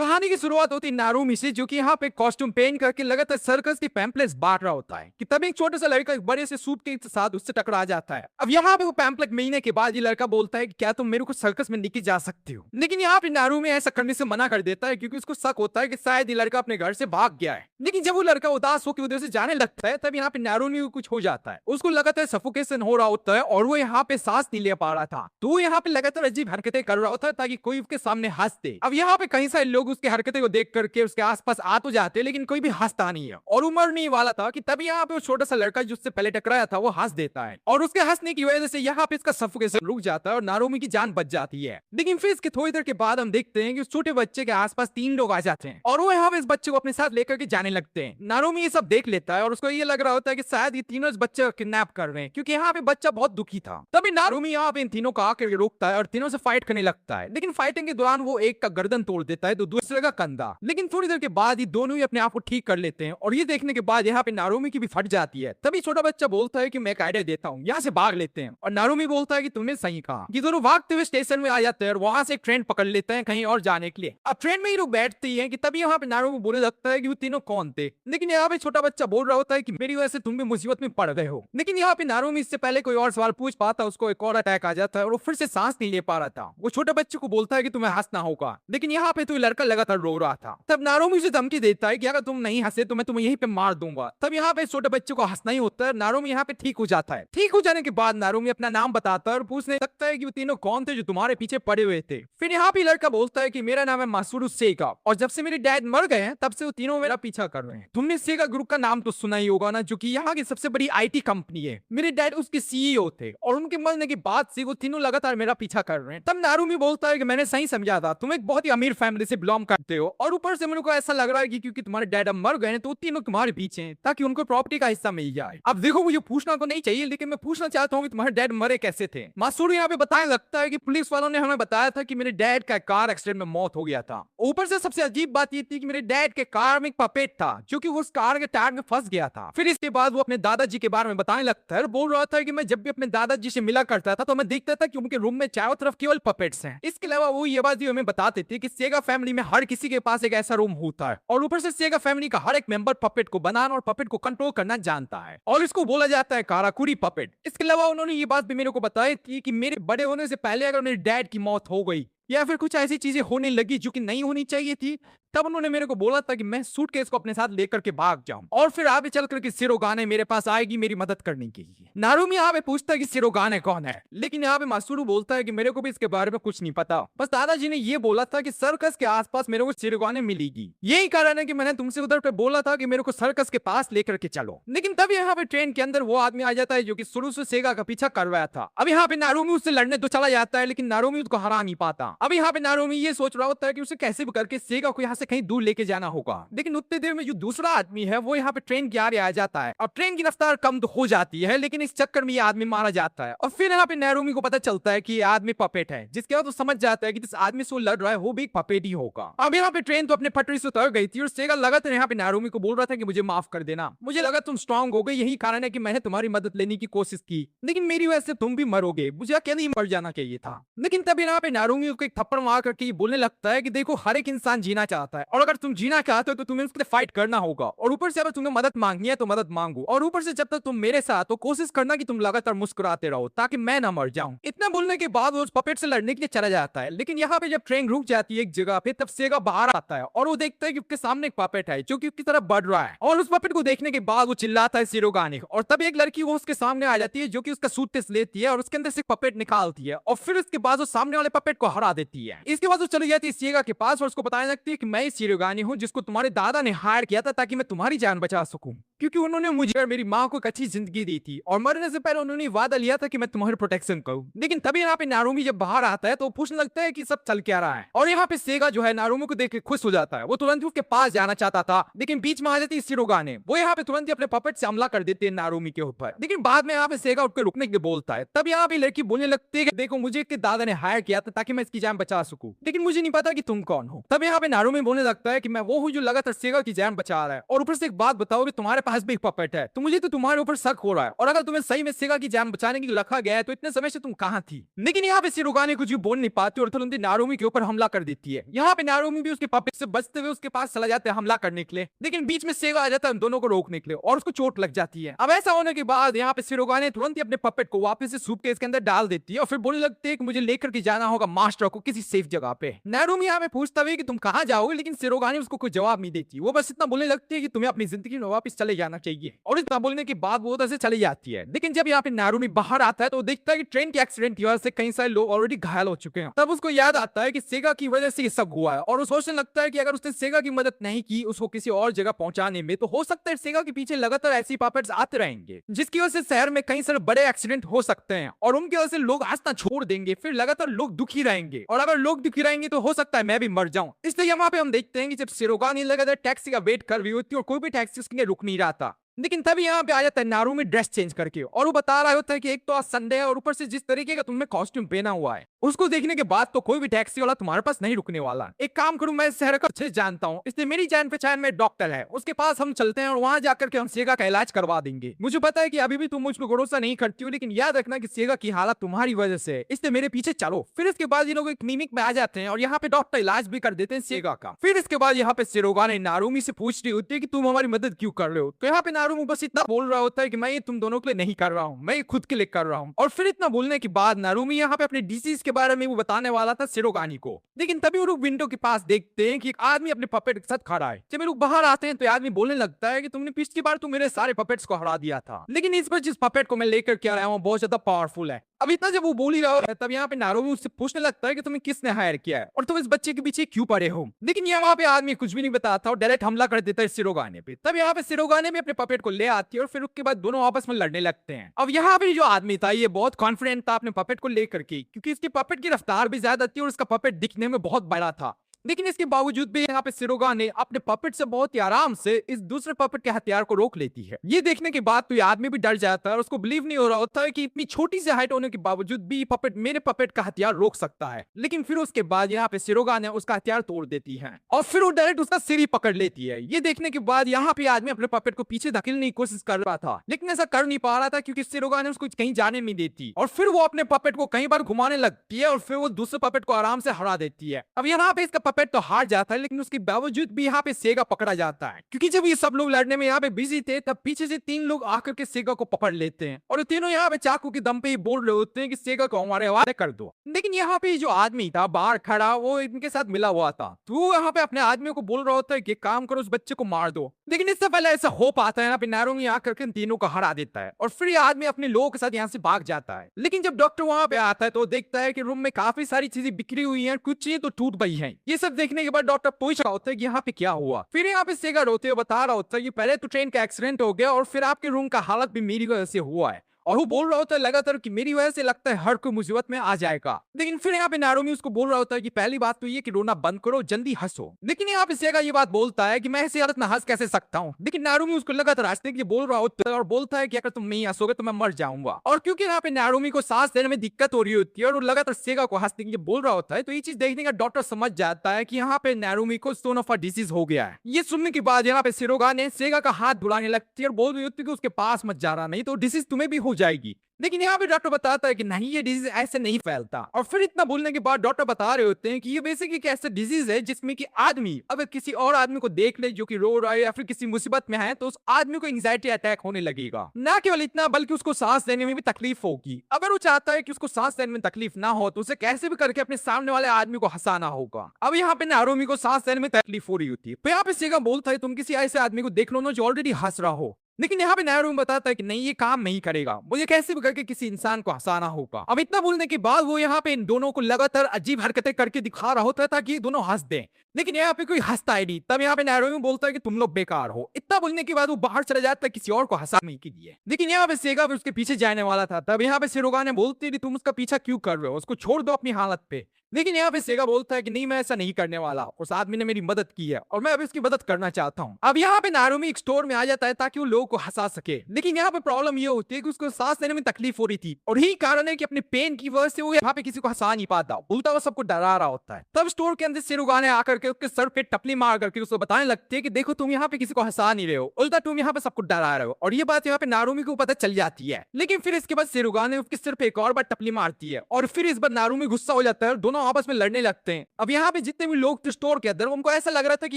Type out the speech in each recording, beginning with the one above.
कहानी की शुरुआत होती है नारुमी से, जो कि यहाँ पे कॉस्ट्यूम पहन करके लगातार सर्कस की पैम्पलेट्स बांट रहा होता है कि तभी एक छोटा सा लड़का एक बड़े से सूट के साथ उससे टकरा जाता है। अब यहाँ पे वो पैम्पलेट मिलने के बाद ये लड़का बोलता है कि क्या तुम मेरे को सर्कस में लेके जा सकते हो, लेकिन यहाँ पे नारुमी ऐसा करने से मना कर देता है क्योंकि उसको शक होता है कि शायद ये लड़का अपने घर से भाग गया है। लेकिन जब वो लड़का उदास होकर उधर से जाने लगता है तब यहाँ पे नारुमी को कुछ हो जाता है। उसको लगातार सफोकेशन हो रहा होता है और वो यहाँ पे सांस नहीं ले पा रहा था, तो वो यहाँ पे लगातार अजीब हरकतें कर रहा होता है ताकि कोई उसके सामने हंस दे। अब यहाँ पे कई सारे लोग उसकी हरकतें को देख करके उसके आसपास आ तो जाते, लेकिन कोई भी हंसता नहीं है और उमर नहीं वाला था कि तभी यहाँ पे वो छोटा सा लड़का जो उससे पहले टकराया था वो हंस देता है और उसके हंसने की वजह से यहाँ पे इसका सफोकेशन रुक जाता है और नारुमी की जान बच जाती है। लेकिन फिर इसके थोड़ी देर के बाद हम देखते हैं कि उस छोटे बच्चे के आसपास 3 लोग आ जाते हैं और वो यहाँ पे इस बच्चे को अपने साथ लेकर के जाने लगते हैं। नारुमी ये सब देख लेता है और उसको ये लग रहा होता है कि शायद ये तीनों इस बच्चे को किडनैप कर रहे हैं क्योंकि यहाँ पे बच्चा बहुत दुखी था। तभी नारुमी यहाँ पे इन तीनों को आकर रोकता है और तीनों से फाइट करने लगता है, लेकिन फाइटिंग के दौरान वो एक का गर्दन तोड़ देता है तो दूसरे का कंधा। लेकिन थोड़ी देर के बाद ये दोनों ही अपने आप को ठीक कर लेते हैं और ये देखने के बाद यहाँ पे नारुमी की भी फट जाती है। तभी छोटा बच्चा बोलता है कि मैं एक आइडिया देता हूँ, यहाँ से भाग लेते हैं और नारुमी बोलता है कि तुमने सही कहा। ये दोनों भागते हुए स्टेशन में आ जाते हैं और वहां से एक ट्रेन पकड़ लेते हैं कहीं और जाने के लिए। अब ट्रेन में ही लोग बैठती है कि तभी यहाँ पे नारुमी बोलने लगता है कि वो तीनों कौन थे, लेकिन यहाँ पे छोटा बच्चा बोल रहा होता है कि मेरी वजह से तुम भी मुसीबत में पड़ गए हो। लेकिन यहाँ पे नारुमी इससे पहले कोई और सवाल पूछ पाता उसको एक और अटैक आ जाता है और वो फिर से सांस नहीं ले पा रहा था। वो छोटे बच्चे को बोलता है कि तुम्हें हंसना होगा, लेकिन यहाँ पे तो लड़का लगातार रो रहा था। तब नारुमी उसे धमकी देता है कि अगर तुम नहीं हंसे तो मैं तुम्हें यहीं पे मार दूंगा। तब यहाँ पे छोटे बच्चे को हंसना ही होता है। नारुमी यहाँ पे ठीक हो जाता है। ठीक हो जाने के बाद नारुमी अपना नाम बताता है और पूछने लगता है कि वो तीनों कौन थे जो तुम्हारे पीछे पड़े हुए थे। फिर यहाँ पे लड़का बोलता है कि मेरा नाम है मासूरू सेगा और जब से मेरे डैड मर गए हैं तब से वो तीनों मेरा पीछा कर रहे हैं। तुमने सेगा ग्रुप का नाम तो सुना ही होगा ना, जो कि यहाँ की सबसे बड़ी IT कंपनी है। मेरे डैड उसके CEO थे और उनके मरने के बाद से वो तीनों लगातार मेरा पीछा कर रहे हैं। तब नारुमी बोलता है कि मैंने सही समझा था, तुम एक बहुत ही अमीर फैमिली से बिलोंग करते हो और ऊपर से मेरे को ऐसा लग रहा है कि क्योंकि तुम्हारे डैड अब मर गए हैं तो वो तीनों तुम्हारे पीछे हैं ताकि उनको प्रॉपर्टी का हिस्सा मिल जाए। अब देखो मुझे पूछना तो नहीं चाहिए, लेकिन मैं पूछना चाहता हूँ कि तुम्हारे डैड मरे कैसे थे। मासूरू यहाँ पे बताने लगता है कि पुलिस वालों ने हमें बताया था कि मेरे डैड का कार एक्सीडेंट में मौत हो गया था। ऊपर से सबसे अजीब बात ये थी कि मेरे डैड के कार में एक पपेट था जो कि उस कार के टायर में फंस गया था। फिर इसके बाद वो अपने दादाजी के बारे में बताने लगता है और बोल रहा था कि मैं जब भी अपने दादाजी से मिला करता था तो मैं देखता था कि उनके रूम में चारों तरफ केवल पपेट्स हैं। इसके अलावा वो ये बात भी हमें बताते थे कि सेगा फैमिली में हर किसी के पास एक ऐसा रूम होता है और ऊपर से सेगा फैमिली का हर एक मेंबर पपेट को बनाना और पपेट को कंट्रोल करना जानता है और इसको बोला जाता है काराकुरी पपेट। इसके अलावा उन्होंने ये बात भी मेरे को बताई थी कि मेरे बड़े होने से पहले अगर मेरे डैड की मौत हो गई या फिर कुछ ऐसी चीजें होने लगी जो कि नहीं होनी चाहिए थी, तब उन्होंने मेरे को बोला था कि मैं सूटकेस को अपने साथ लेकर के भाग जाऊं और फिर आगे चल करके सिरोगाने मेरे पास आएगी मेरी मदद करने के लिए। नारुमी यहाँ पे पूछता है कि सिरोगाने कौन है, लेकिन यहाँ पे मासूरू बोलता है कि मेरे को भी इसके बारे में कुछ नहीं पता, बस दादाजी ने ये बोला था कि सर्कस के आसपास मेरे को सिरोगाने मिलेगी। यही कारण है कि मैंने तुमसे उधर पे बोला था कि मेरे को सर्कस के पास लेकर के चलो। लेकिन तब यहाँ पे ट्रेन के अंदर वो आदमी आ जाता है जो कि शुरू से सेगा का पीछा कर रहा था। अब यहाँ पे नारुमी उससे लड़ने तो चला जाता है, लेकिन नारुमी उसको हरा नहीं पाता। अब यहाँ पे नारुमी ये सोच रहा होता है कि उसे कैसे भी करके सेगा को यहाँ से कहीं दूर लेके जाना होगा। लेकिन उतने देर में जो दूसरा आदमी है वो यहाँ पे ट्रेन के आगे आ जाता है और ट्रेन की रफ्तार कम तो हो जाती है, लेकिन इस चक्कर में ये आदमी मारा जाता है। और फिर यहाँ पे नारुमी को पता चलता है कि ये आदमी पपेट है, जिसके बाद वो समझ जाता है कि जिस आदमी से वो लड़ रहा है वो भी एक पपेट ही होगा। अब यहाँ पे ट्रेन तो अपने पटरी से उतर गई थी और सेगा लगातार यहाँ पे नारुमी को बोल रहा था कि मुझे माफ कर देना, मुझे लगा तुम स्ट्रांग हो गई, यही कारण है कि मैंने तुम्हारी मदद लेने की कोशिश की, लेकिन मेरी वजह से तुम भी मरोगे, मुझे अकेले ही मर जाना चाहिए था। लेकिन तब यहाँ पे नारुमी को एक थप्पड़ मार करके बोलने लगता है कि देखो हर एक इंसान जीना चाहता है और अगर तुम जीना चाहते हो तो तुम्हें उसके लिए फाइट करना होगा और ऊपर से अगर तुम्हें मदद मांगनी है तो मदद मांगो और ऊपर से जब तक तुम मेरे साथ हो कोशिश करना कि तुम लगातार मुस्कुराते रहो ताकि मैं ना मर जाऊं। इतना बोलने के बाद वो उस पपेट से लड़ने के लिए चला जाता है, लेकिन यहाँ पे जब ट्रेन रुक जाती है एक जगह पे तब सेगा बाहर आता है और वो देखता है कि उसके सामने एक पपेट है जो कि उसकी तरफ बढ़ रहा है और उस पपेट को देखने के बाद वो चिल्लाता है सिरोगाने और तब एक लड़की वो उसके सामने आ जाती है जो कि उसका सूटकेस लेती है और उसके अंदर से पपेट निकालती है और फिर उसके बाद वो सामने वाले पपेट को हरा देती है। इसके बाद वो चली जाती है सेगा के पास और उसको बताने लगती है कि मैं सिरोगानी हूँ जिसको तुम्हारे दादा ने हायर किया था ताकि मैं तुम्हारी जान बचा सकूं, क्योंकि उन्होंने मुझे और मेरी माँ को एक अच्छी जिंदगी दी थी और मरने से पहले उन्होंने वादा लिया था कि मैं तुम्हारी प्रोटेक्शन करूं। लेकिन तभी यहाँ पे नारुमी जब बाहर आता है तो वो पूछने लगता है कि सब चल क्या रहा है और यहाँ पे सेगा जो है नारुमी को देख के खुश हो जाता है। वो तुरंत उसके पास जाना चाहता था, लेकिन बीच में आ जाती है सिरोगाने, वो यहाँ पे तुरंत ही अपने पपेट से हमला कर देते हैं नारुमी के ऊपर। लेकिन बाद में यहाँ पे सेगा उठकर रुकने के लिए बोलता है। तब यहाँ पे लड़की बोलने लगती है कि देखो मुझे इसके दादा ने हायर किया था ताकि मैं इसकी की जान बचा सकूं, लेकिन मुझे नहीं पता कि तुम कौन हो। तब यहाँ पे नारुमी बोलने लगता है कि मैं वो हूँ जो लगातार सेगा की जान बचा रहा है, और ऊपर से एक बात बताओ कि तुम्हारे पास भी एक पपेट है, तो मुझे तो तुम्हारे ऊपर शक हो रहा है, और अगर तुम्हें सही में सेगा की जान बचाने की रखा गया है तो इतने समय से तुम कहाँ थी। लेकिन यहाँ पे शिरोगाने कुछ भी बोल नहीं पाती और तुरंत नारुमी के ऊपर हमला कर देती है। यहाँ पे नारुमी भी उसके पपेट से बचते हुए उसके पास चला जाता है हमला करने के लिए, लेकिन बीच में सेगा आ जाता है दोनों को रोकने के लिए और उसको चोट लग जाती है। अब ऐसा होने के बाद यहाँ पे शिरोगाने तुरंत ही अपने पपेट को वापस से सूटकेस के अंदर डाल देती है और फिर बोलने लगती है कि मुझे लेकर के जाना होगा मास्टर को किसी सेफ जगह पे। नारुमी यहाँ पे पूछता है कि तुम कहाँ जाओगे, लेकिन शिरोगाने उसको कोई जवाब नहीं देती। वो बस इतना बोलने लगती है कि तुम्हें अपनी जिंदगी में वापस चले जाना चाहिए, और इतना बोलने के बाद वो उधर से चली जाती है। लेकिन जब यहाँ पे नारुमी बाहर आता है तो देखता है कि ट्रेन के एक्सीडेंट की वजह से कई सारे लोग ऑलरेडी घायल हो चुके हैं। तब उसको याद आता है कि सेगा की वजह से ये सब हुआ है, और वो सोचने लगता है कि अगर उसने सेगा की मदद नहीं की उसको किसी और जगह पहुंचाने में, तो हो सकता है सेगा के पीछे लगातार ऐसी पपेट्स आते रहेंगे जिसकी वजह से शहर में कई सारे बड़े एक्सीडेंट हो सकते हैं, और उनकी वजह से लोग हंसना छोड़ देंगे, फिर लगातार लोग दुखी रहेंगे, और अगर लोग दुखी रहेंगे तो हो सकता है मैं भी मर जाऊं। इसलिए वहां पे हम देखते हैं कि जब शिरोगानी लगातार टैक्सी का वेट कर रही होती है और कोई भी टैक्सी उसके लिए रुक नहीं रहा था, लेकिन तभी यहाँ पे आ जाता है नारुमी ड्रेस चेंज करके, और वो बता रहा होता है कि एक तो आज संडे है और ऊपर से जिस तरीके का तुमने कॉस्ट्यूम पहना हुआ है उसको देखने के बाद तो कोई भी टैक्सी वाला तुम्हारे पास नहीं रुकने वाला। एक काम करूं, मैं इस शहर को अच्छे से जानता हूँ, इसलिए मेरी जान पहचान में डॉक्टर है, उसके पास हम चलते हैं और वहां जाकर के हम सेगा का इलाज करवा देंगे। मुझे पता है कि अभी भी तुम मुझ पर भरोसा नहीं करती हो, लेकिन याद रखना कि सेगा की हालत तुम्हारी वजह से है, इसलिए मेरे पीछे चलो। फिर इसके बाद ये लोग एक क्लिनिक में आ जाते हैं और यहाँ पे डॉक्टर इलाज भी कर देते हैं सेगा का। फिर इसके बाद यहाँ पे शिरोगाने नारुमी से पूछ रही होती है कि तुम हमारी मदद क्यों कर रहे हो, तो यहाँ पे नारुमी बस इतना बोल रहा होता है कि मैं ये तुम दोनों के लिए नहीं कर रहा हूँ, मैं ये खुद के लिए कर रहा हूँ। और फिर इतना बोलने के बाद नारुमी यहाँ पे अपने डिसीज के बारे में वो बताने वाला था शिरोगानी को, लेकिन तभी वो लोग विंडो के पास देखते हैं कि एक आदमी अपने पपेट के साथ खड़ा है। जब ये लोग बाहर आते हैं तो आदमी बोलने लगता है कि तुमने पिछली बार मेरे सारे पपेट्स को हरा दिया था, लेकिन इस बार जिस पपेट को मैं लेकर के आया हूँ बहुत ज्यादा पावरफुल है। अब इतना जब वो बोल ही रहा है तब यहाँ पे नारुमी उससे पूछने लगता है कि तुम्हें किसने हायर किया है और तुम इस बच्चे के पीछे क्यों पड़े हो, लेकिन यहाँ वहाँ पे आदमी कुछ भी नहीं बताता और डायरेक्ट हमला कर देता है शिरोगाने पे। तब यहाँ पे शिरोगाने भी अपने पपेट को ले आती है और फिर उसके बाद दोनों आपस में लड़ने लगते हैं। अब यहाँ पे जो आदमी था ये बहुत कॉन्फिडेंट था अपने पपेट को लेकर के, क्योंकि इसके पपेट की रफ्तार भी ज्यादा थी और इसका पपेट दिखने में बहुत बड़ा था, लेकिन इसके बावजूद भी यहाँ पे शिरोगाने अपने पपेट से बहुत ही आराम से इस दूसरे पपेट के हथियार को रोक लेती है। ये देखने के बाद तो ये आदमी भी डर जाता है और उसको बिलीव नहीं हो रहा होता है कि इतनी छोटी सी हाइट होने के बावजूद भी पपेट मेरे पपेट का हथियार रोक सकता है। लेकिन फिर उसके बाद यहाँ पे शिरोगाने उसका हथियार तोड़ देती है और फिर वो डायरेक्ट उसका सिर ही पकड़ लेती है। ये देखने के बाद यहाँ पे आदमी अपने पपेट को पीछे धकेलने की कोशिश कर रहा था, लेकिन ऐसा कर नहीं पा रहा था क्योंकि शिरोगाने उसको कहीं जाने नहीं देती, और फिर वो अपने पपेट को कई बार घुमाने लगती है और फिर वो दूसरे पपेट को आराम से हरा देती है। अब यहाँ पे इसका पपेट तो हार जाता है, लेकिन उसके बावजूद भी यहाँ पे सेगा पकड़ा जाता है, क्योंकि जब ये सब लोग लड़ने में यहाँ पे बिजी थे तब पीछे से 3 लोग आकर के सेगा को पकड़ लेते हैं और तीनों यहाँ पे चाकू के दम पे ही बोल रहे होते हैं कि सेगा को हमारे हवाले कर दो। लेकिन यहाँ पे जो आदमी था बाहर खड़ा वो इनके साथ मिला हुआ था, तो वो यहाँ पे अपने आदमी को बोल रहा होता है कि काम करो उस बच्चे को मार दो, लेकिन इससे पहले ऐसा हो पाता है यहाँ पे नारुमी आकर के तीनों को हरा देता है और फिर ये आदमी अपने लोगों के साथ यहाँ से भाग जाता है। लेकिन जब डॉक्टर वहां पे आता है तो देखता है कि रूम में काफी सारी चीजें बिखरी हुई हैं, कुछ चीजें तो टूट गई हैं। ये सब देखने के बाद डॉक्टर पूछ रहा होता है कि यहाँ पे क्या हुआ। फिर यहाँ पे सेगा रोते हुए बता रहा होता है कि पहले तो ट्रेन का एक्सीडेंट हो गया और फिर आपके रूम का हालत भी मेरी वजह से हुआ है, और वो बोल रहा होता है लगातार कि मेरी वजह से लगता है हर कोई मुसीबत में आ जाएगा। लेकिन फिर यहाँ पे नारुमी उसको बोल रहा होता है कि पहली बात तो ये कि रोना बंद करो, जल्दी हंसो। लेकिन यहाँ पे सेगा ये बात बोलता है कि मैं ऐसी हालत में हंस कैसे सकता हूँ, लेकिन नारुमी उसको लगातार हंसने के लिए बोल रहा होता है और बोलता है कि अगर तुम नहीं हंसोगे तो मैं मर जाऊंगा। और क्योंकि यहाँ पे नारुमी को सांस लेने में दिक्कत हो रही होती है और वो लगातार सेगा को हंसने के लिए बोल रहा होता है, तो ये चीज देखने का डॉक्टर समझ जाता है कि यहाँ पे नारुमी को स्टोन ऑफ डिसीज हो गया है। ये सुनने के बाद यहाँ पे शिरोगाने सेगा का हाथ धुलाने लगती है और बोल रही होती है कि उसके पास मत जाना, नहीं तो डिसीज तुम्हें भी हो जाएगी। लेकिन यहाँ पे डॉक्टर बताता है कि नहीं, ये डिजीज ऐसे नहीं फैलता। और फिर इतना बोलने के बाद डॉक्टर बता रहे होते हैं कि ये बेसिकली एक ऐसा डिजीज है जिसमें कि आदमी अगर किसी और आदमी को देख ले जो कि रो रहा है या फिर किसी मुसीबत में है तो उस आदमी को एंजाइटी अटैक होने लगेगा। ना केवल इतना बल्कि उसको सांस लेने में भी तकलीफ होगी। अगर वो चाहता है कि उसको सांस लेने में तकलीफ ना हो तो उसे कैसे भी करके अपने सामने वाले आदमी को हंसाना होगा। अब यहाँ पे नारुमी को सांस लेने में तकलीफ हो रही होती है, तो यहाँ पे सेगा बोलता है तुम किसी ऐसे आदमी को देख लो ना जो ऑलरेडी हंस रहा हो। लेकिन यहाँ पे नारुमी बताता है कि नहीं, ये काम नहीं करेगा, मुझे कैसे भी करके किसी इंसान को हंसाना होगा। अब इतना बोलने के बाद वो यहाँ पे इन दोनों को लगातार अजीब हरकतें करके दिखा रहा होता है ताकि ये दोनों हंस दें, लेकिन यहाँ पे कोई हंसता ही नहीं। तब यहाँ पे नारुमी बोलता है कि तुम लोग बेकार हो। इतना बोलने के बाद वो बाहर चला जाता है किसी और को हंसाने के लिए, लेकिन यहाँ पे सेगा भी उसके पीछे जाने वाला था। तब यहाँ पे शिरोगाने बोलती है तुम उसका पीछा क्यों कर रहे हो, उसको छोड़ दो अपनी हालत पे। लेकिन यहाँ पे सेगा बोलता है कि नहीं, मैं ऐसा नहीं करने वाला। उस आदमी ने मेरी मदद की है और मैं अब इसकी मदद करना चाहता हूँ। अब यहाँ पे नारुमी एक स्टोर में आ जाता है ताकि वो लोगों को हंसा सके, लेकिन यहाँ पे प्रॉब्लम ये होती है कि उसको सांस लेने में तकलीफ हो रही थी और यही कारण है कि अपने पेन की वजह से वो यहाँ पे किसी को हंसा नहीं पाता, उल्टा वो सबको डरा रहा होता है। तब स्टोर के अंदर सिरुगाने आकर के उसके सर पे टपली मार करके उसको बताने लगते हैं कि देखो, तुम यहाँ पे किसी को हंसा नहीं रहे हो, उल्टा तुम यहाँ पे सबको डरा रहे हो। और ये बात यहाँ पे नारुमी को पता चल जाती है। लेकिन फिर इसके बाद सिरुगाने उसके सिर पे एक और बार टपली मारती है और फिर इस बार नारुमी गुस्सा हो जाता है और दोनों आपस में लड़ने लगते हैं। अब यहाँ पे जितने भी लोग थे स्टोर के अंदर, उनको ऐसा लग रहा था कि